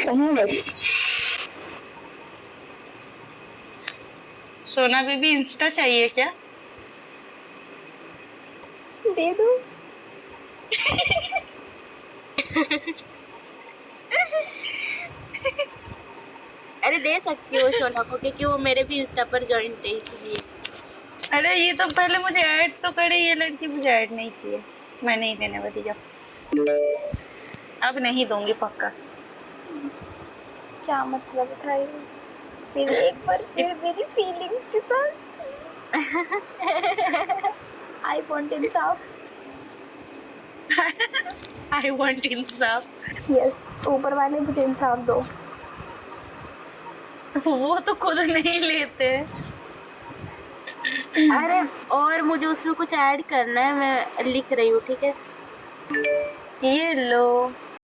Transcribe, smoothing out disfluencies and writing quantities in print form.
कहीं बस। सोना बेबी इंस्टा चाहिए क्या? दे दो। अरे दे सकती हो सोना को, क्योंकि वो मेरे भी इंस्टा पर जॉइंट है इसलिए। अरे ये तो पहले मुझे ऐड तो करे, ये लड़की मुझे ऐड नहीं की है। मैं नहीं देने वाली, जा। अब नहीं दूंगी पक्का। क्या मतलब था ये? फिर एक बार फिर मेरी फीलिंग्स के साथ। I want Insaf. I want Insaf. Yes, ऊपर वाले मुझे इंसाफ दो। वो तो खुद नहीं लेते। अरे और मुझे उसमें कुछ ऐड करना है, मैं लिख रही हूँ, ठीक है? ये लो।